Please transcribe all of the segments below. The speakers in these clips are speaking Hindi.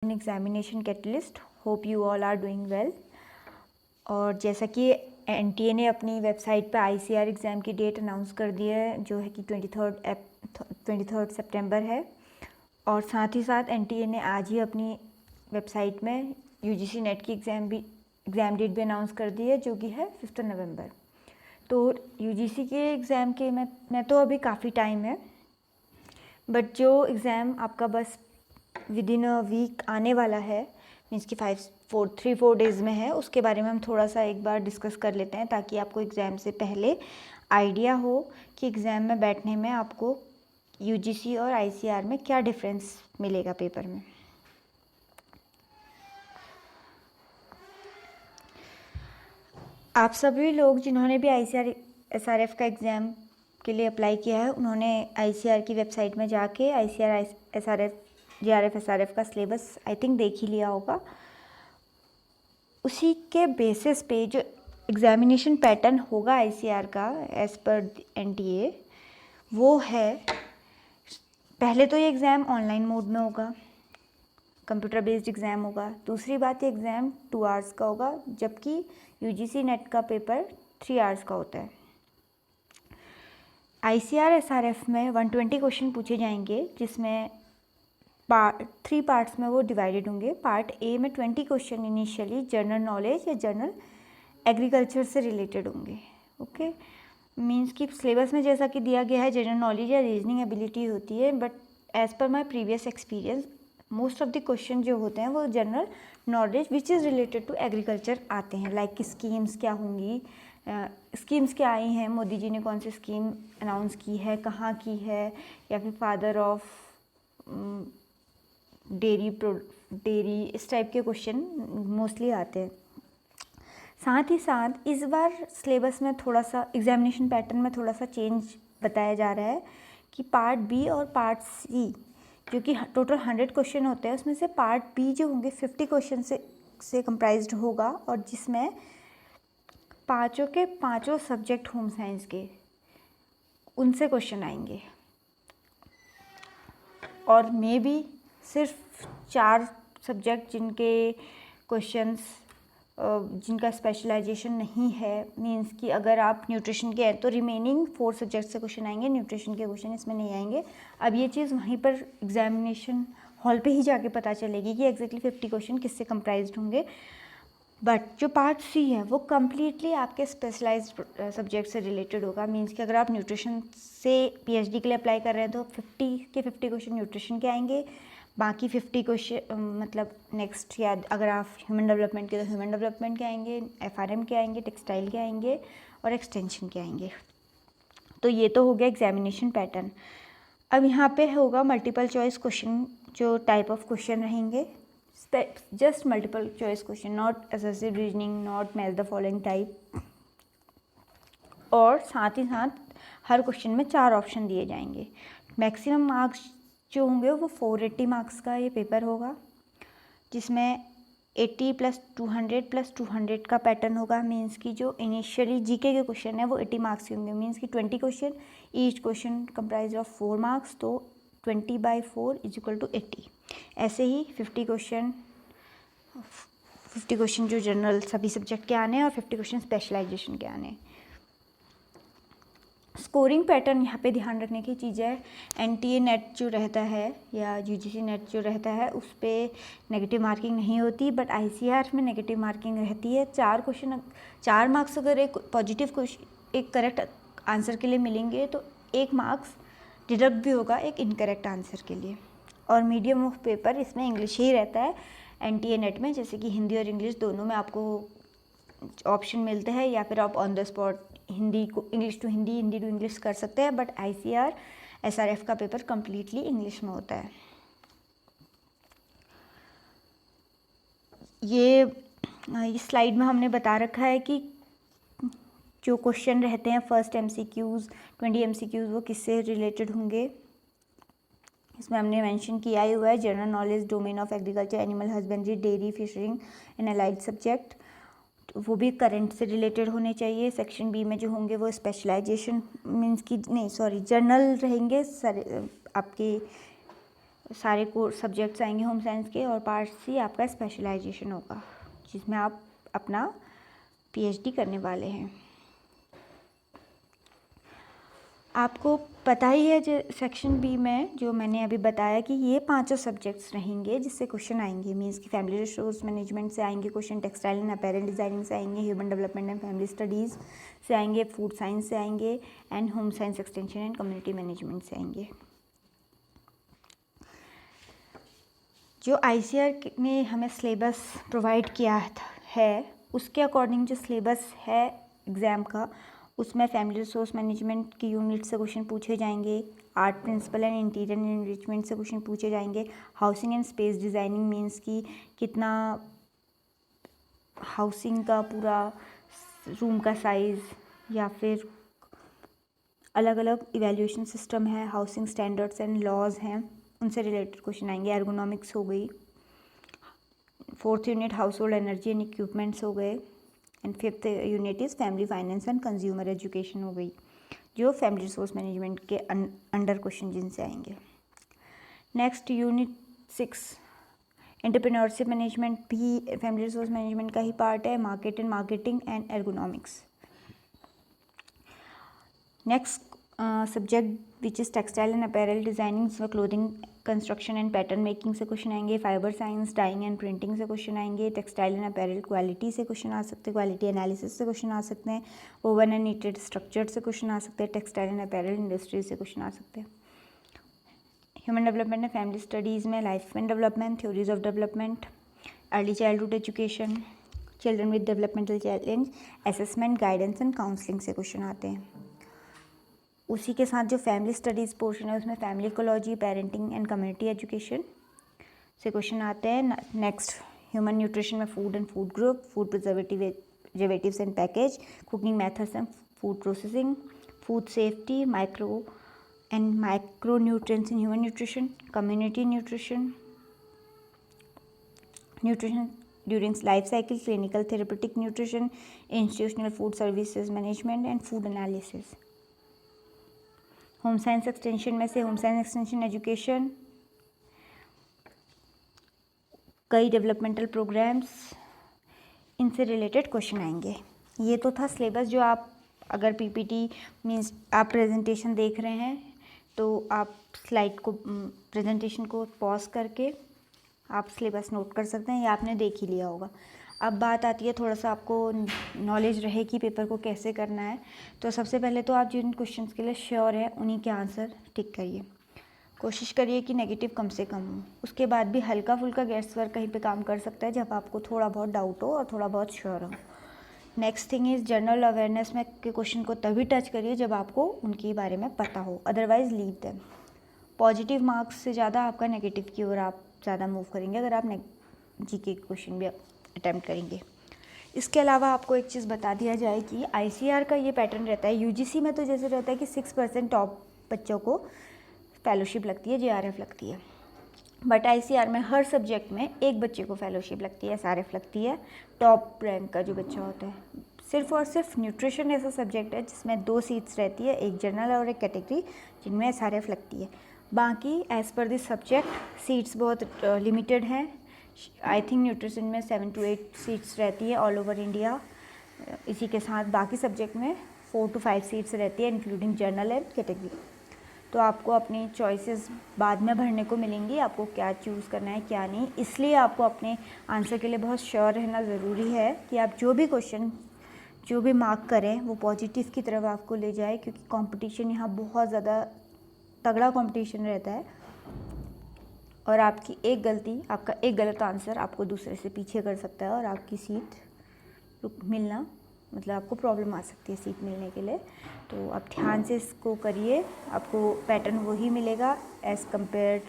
In examination catalyst, hope you all are doing well. और जैसा कि एनटीए ने अपनी वेबसाइट पर आईसीआर एग्ज़ाम की डेट अनाउंस कर दी है, जो है कि 23 सितंबर है। और साथ ही साथ एनटीए ने आज ही अपनी वेबसाइट में यूजीसी नेट की एग्ज़ाम डेट भी अनाउंस कर दी है, जो कि है 5 नवंबर। तो यूजीसी के एग्ज़ाम के मैं तो अभी काफ़ी टाइम है, बट जो एग्ज़ाम आपका बस विद इन अ वीक आने वाला है, मीन्स कि 3-4 डेज़ में है, उसके बारे में हम थोड़ा सा एक बार डिस्कस कर लेते हैं, ताकि आपको एग्ज़ाम से पहले आइडिया हो कि एग्ज़ाम में बैठने में आपको यूजीसी और आईसीआर में क्या डिफरेंस मिलेगा पेपर में। आप सभी लोग जिन्होंने भी आईसीआर एसआरएफ का एग्ज़ाम के लिए अप्लाई किया है, उन्होंने आईसीआर की वेबसाइट में जाके आईसीआर एसआरएफ जेआरएफ एसआरएफ का सिलेबस आई थिंक देख ही लिया होगा। उसी के बेसिस पे जो एग्ज़ामिनेशन पैटर्न होगा आईसीआर का एज़ पर एनटीए, वो है, पहले तो ये एग्ज़ाम ऑनलाइन मोड में होगा, कंप्यूटर बेस्ड एग्ज़ाम होगा। दूसरी बात, ये एग्ज़ाम 2 आवर्स का होगा, जबकि यूजीसी नेट का पेपर 3 आवर्स का होता है। आईसीआर एसआरएफ में 120 क्वेश्चन पूछे जाएंगे, जिसमें 3 पार्ट्स में वो डिवाइडेड होंगे। पार्ट ए में 20 क्वेश्चन इनिशियली जनरल नॉलेज या जनरल एग्रीकल्चर से रिलेटेड होंगे। ओके, मीन्स कि सिलेबस में जैसा कि दिया गया है जनरल नॉलेज या रीजनिंग एबिलिटी होती है, but as per my previous experience most of the question जो होते हैं वो general knowledge which is related to agriculture आते हैं। लाइक स्कीम्स क्या होंगी, स्कीम्स क्या आई हैं, मोदी जी ने कौन सी स्कीम अनाउंस की है, कहाँ की है, या फिर फादर ऑफ डेयरी, इस टाइप के क्वेश्चन मोस्टली आते हैं। साथ ही साथ इस बार सिलेबस में थोड़ा सा एग्जामिनेशन पैटर्न में थोड़ा सा चेंज बताया जा रहा है कि पार्ट बी और पार्ट सी, जो कि टोटल 100 क्वेश्चन होते हैं, उसमें से पार्ट बी जो होंगे 50 क्वेश्चन से कंप्राइज्ड होगा, और जिसमें पाँचों के पाँचों सब्जेक्ट होम साइंस के उनसे क्वेश्चन आएंगे, और मे बी सिर्फ 4 सब्जेक्ट जिनके क्वेश्चंस जिनका स्पेशलाइजेशन नहीं है, मींस कि अगर आप न्यूट्रिशन के हैं तो रिमेनिंग 4 सब्जेक्ट से क्वेश्चन आएंगे, न्यूट्रिशन के क्वेश्चन इसमें नहीं आएंगे। अब ये चीज़ वहीं पर एग्जामिनेशन हॉल पे ही जाके पता चलेगी कि एग्जैक्टली 50 क्वेश्चन किससे कंप्राइज्ड होंगे। बट जो पार्ट सी है वो कम्प्लीटली आपके स्पेशलाइज्ड सब्जेक्ट से रिलेटेड होगा। मीन्स कि अगर आप न्यूट्रिशन से पीएचडी के लिए अप्लाई कर रहे हैं तो 50 क्वेश्चन न्यूट्रिशन के आएंगे, बाकी 50 क्वेश्चन मतलब नेक्स्ट, या अगर आप ह्यूमन डेवलपमेंट के तो ह्यूमन डेवलपमेंट के आएंगे, एफआरएम के आएंगे, टेक्सटाइल के आएंगे और एक्सटेंशन के आएंगे। तो ये तो हो गया एग्जामिनेशन पैटर्न। अब यहाँ पे होगा मल्टीपल चॉइस क्वेश्चन, जो टाइप ऑफ क्वेश्चन रहेंगे, just multiple choice question, not excessive reasoning, not match the following type. और साथ ही साथ हर क्वेश्चन में 4 ऑप्शन दिए जाएंगे। मैक्सिमम मार्क्स जो होंगे वो 480 मार्क्स का ये पेपर होगा, जिसमें 80 + 200 + 200 का पैटर्न होगा। मीन्स कि जो इनिशियली जीके के क्वेश्चन है वो 80 मार्क्स के होंगे। मीन्स कि 20 question, each question comprise of 4 marks, तो 20/4 = 80। ऐसे ही 50 क्वेश्चन जो जनरल सभी सब्जेक्ट के आने हैं, और 50 क्वेश्चन स्पेशलाइजेशन के आने हैं। स्कोरिंग पैटर्न यहाँ पे ध्यान रखने की चीज़ है, एनटीए नेट जो रहता है या यूजीसी नेट जो रहता है उस पर नेगेटिव मार्किंग नहीं होती, बट आईसीआर में नेगेटिव मार्किंग रहती है। 4 मार्क्स अगर एक पॉजिटिव क्वेश्चन, एक करेक्ट आंसर के लिए मिलेंगे, तो 1 मार्क्स डिडक्ट भी होगा एक इनकरेक्ट आंसर के लिए। और मीडियम ऑफ पेपर इसमें इंग्लिश ही रहता है एनटीए नेट में, जैसे कि हिंदी और इंग्लिश दोनों में आपको ऑप्शन मिलते हैं, या फिर आप ऑन द स्पॉट हिंदी को English to Hindi, Hindi to English कर सकते हैं। बट आईसीआर एसआरएफ का पेपर कम्प्लीटली इंग्लिश में होता है। ये इस स्लाइड में हमने बता रखा है कि जो क्वेश्चन रहते हैं फर्स्ट एमसीक्यूज़, 20 एमसीक्यूज़, वो किससे रिलेटेड होंगे। इसमें हमने मेंशन किया ही हुआ है, general knowledge, domain of agriculture, animal husbandry, dairy, fisheries and allied subject, वो भी करंट से रिलेटेड होने चाहिए। सेक्शन बी में जो होंगे वो स्पेशलाइजेशन मीन्स की नहीं, सॉरी, जनरल रहेंगे आपके सारे कोर्स सब्जेक्ट्स आएंगे होम साइंस के, और पार्ट सी आपका स्पेशलाइजेशन होगा जिसमें आप अपना पीएचडी करने वाले हैं। आपको पता ही है जो सेक्शन बी में जो मैंने अभी बताया कि ये 5 सब्जेक्ट्स रहेंगे जिससे क्वेश्चन आएंगे। मींस कि फैमिली रिसोर्स मैनेजमेंट से आएंगे question, textile and apparel designing से आएंगे, human development and family studies से आएंगे, फूड साइंस से आएंगे, and home science extension and community management से आएंगे। जो आईसीआर ने हमें सिलेबस प्रोवाइड किया है उसके अकॉर्डिंग जो सिलेबस है एग्ज़ाम का, उसमें फैमिली रिसोर्स मैनेजमेंट की यूनिट से क्वेश्चन पूछे जाएंगे, art principle and interior enrichment से क्वेश्चन पूछे जाएंगे, housing and space designing means की कितना हाउसिंग का पूरा रूम का साइज़ या फिर अलग अलग इवैल्यूएशन सिस्टम है, हाउसिंग स्टैंडर्ड्स एंड लॉज हैं, उनसे रिलेटेड क्वेश्चन आएंगे। एर्गोनॉमिक्स हो गई, 4th unit house hold energy and equipments हो गए, and 5th unit is family finance and consumer education हो गई, जो फैमिली रिसोर्स मैनेजमेंट के अंडर क्वेश्चन जिनसे आएंगे। नेक्स्ट यूनिट 6 एंटरप्रेन्योरशिप मैनेजमेंट भी फैमिली रिसोर्स मैनेजमेंट का ही पार्ट है, marketing and ergonomics. Next subject which is textile and apparel designing, जिसमें clothing construction and pattern making से क्वेश्चन आएंगे, fibre science, dyeing and printing से क्वेश्चन आएंगे, टेक्सटाइल एंड अपैरल क्वालिटी से क्वेश्चन आ सकते हैं, क्वालिटी एनालिसिस से क्वेश्चन आ सकते हैं, ओवन एंड नीटेड स्ट्रक्चर से क्वेश्चन आ सकते हैं, टेक्सटाइल एंड अपैरल इंडस्ट्री से क्वेश्चन आ सकते हैं। Human development and family studies में life span development, theories of development, early childhood education, children with developmental challenge, assessment, guidance and counselling से क्वेश्चन आते हैं। उसी के साथ जो फैमिली स्टडीज़ पोर्शन है उसमें family ecology, parenting and community education से क्वेश्चन आते हैं। नेक्स्ट ह्यूमन न्यूट्रिशन में food and food group, food preservatives and package, cooking methods and food processing, food safety, micro nutrients in human nutrition, community nutrition during life cycle, clinical therapeutic nutrition, institutional food services management and food analysis. Home science extension में से होम साइंस एक्सटेंशन एजुकेशन, कई डेवलपमेंटल प्रोग्राम्स, इनसे रिलेटेड क्वेश्चन आएंगे। ये तो था सिलेबस। जो आप अगर पीपीटी मीन्स आप प्रेजेंटेशन देख रहे हैं तो आप स्लाइड को प्रेजेंटेशन को पॉज करके आप सिलेबस नोट कर सकते हैं, या आपने देख ही लिया होगा। अब बात आती है थोड़ा सा आपको नॉलेज रहे कि पेपर को कैसे करना है। तो सबसे पहले तो आप जिन क्वेश्चंस के लिए श्योर है उन्हीं के आंसर टिक करिए, कोशिश करिए कि नेगेटिव कम से कम हो। उसके बाद भी हल्का फुल्का गेस वर्क कहीं पे काम कर सकता है जब आपको थोड़ा बहुत डाउट हो और थोड़ा बहुत श्योर हो। Next thing is general awareness में के क्वेश्चन को तभी टच करिए जब आपको उनके बारे में पता हो, otherwise leave them. Positive marks से ज़्यादा आपका नेगेटिव की ओर आप ज़्यादा मूव करेंगे अगर आप जीके क्वेश्चन भी अटैम्प्ट करेंगे। इसके अलावा आपको एक चीज़ बता दिया जाए कि आईसीआर का ये पैटर्न रहता है। यूजीसी में तो जैसे रहता है कि 6% टॉप बच्चों को फेलोशिप लगती है, जेआरएफ लगती है, बट आईसीआर में हर सब्जेक्ट में एक बच्चे को फेलोशिप लगती है, एसआरएफ लगती है, टॉप रैंक का जो बच्चा होता है। सिर्फ और सिर्फ न्यूट्रिशन ऐसा सब्जेक्ट है जिसमें 2 सीट्स रहती है, एक जनरल और एक कैटेगरी, जिनमें एसआरएफ लगती है। बाकी as per this subject seats बहुत लिमिटेड हैं। आई थिंक न्यूट्रिशन में 7 to 8 सीट्स रहती है ऑल ओवर इंडिया। इसी के साथ बाकी सब्जेक्ट में 4 to 5 सीट्स रहती है, इंक्लूडिंग जनरल एंड कैटेगरी। तो आपको अपनी चॉइसेस बाद में भरने को मिलेंगी, आपको क्या चूज़ करना है क्या नहीं। इसलिए आपको अपने आंसर के लिए बहुत श्योर रहना ज़रूरी है कि आप जो भी क्वेश्चन जो भी मार्क करें वो पॉजिटिव की तरफ आपको ले जाए, क्योंकि कंपटीशन यहाँ बहुत ज़्यादा तगड़ा कंपटीशन रहता है और आपकी एक गलती, आपका एक गलत आंसर आपको दूसरे से पीछे कर सकता है और आपकी सीट मिलना मतलब आपको प्रॉब्लम आ सकती है सीट मिलने के लिए। तो आप ध्यान से इसको करिए, आपको पैटर्न वही मिलेगा एज़ कम्पेयर।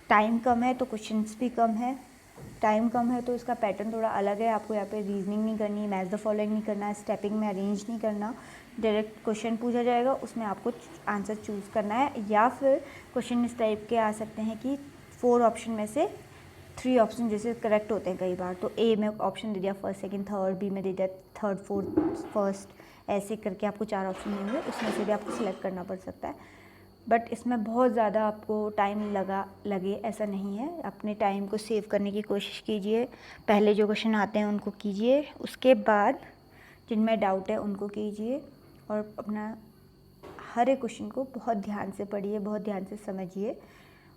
टाइम कम है तो क्वेश्चंस भी कम है, टाइम कम है तो इसका पैटर्न थोड़ा अलग है। आपको यहाँ पे रीजनिंग नहीं करनी, मैच द फॉलोइंग नहीं करना, स्टेपिंग में अरेंज नहीं करना। डायरेक्ट क्वेश्चन पूछा जाएगा, उसमें आपको आंसर चूज़ करना है, या फिर क्वेश्चन इस टाइप के आ सकते हैं कि 4 ऑप्शन में से 3 ऑप्शन जैसे करेक्ट होते हैं कई बार, तो ए में ऑप्शन दे दिया फर्स्ट सेकंड थर्ड, बी में दे दिया थर्ड फोर्थ फर्स्ट, ऐसे करके आपको 4 ऑप्शन देंगे, उसमें से भी आपको सिलेक्ट करना पड़ सकता है। बट इसमें बहुत ज़्यादा आपको टाइम लगे ऐसा नहीं है। अपने टाइम को सेव करने की कोशिश कीजिए, पहले जो क्वेश्चन आते हैं उनको कीजिए, उसके बाद जिनमें डाउट है उनको कीजिए, और अपना हर एक क्वेश्चन को बहुत ध्यान से पढ़िए, बहुत ध्यान से समझिए।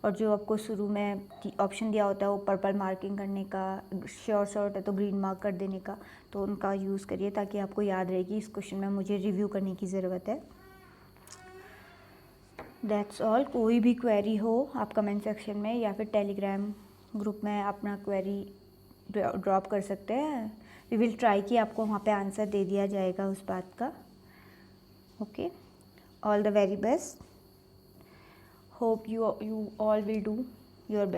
और जो आपको शुरू में ऑप्शन दिया होता है वो पर्पल मार्किंग करने का, श्योर शॉर्ट है तो ग्रीन मार्क कर देने का, तो उनका यूज़ करिए ताकि आपको याद रहे कि इस क्वेश्चन में मुझे रिव्यू करने की ज़रूरत है। That's all. कोई भी क्वेरी हो आप कमेंट सेक्शन में या फिर टेलीग्राम ग्रुप में अपना क्वेरी ड्रॉप कर सकते हैं। वी विल ट्राई कि आपको वहाँ पे आंसर दे दिया जाएगा उस बात का। Okay, all the very best. Hope you all will do your best.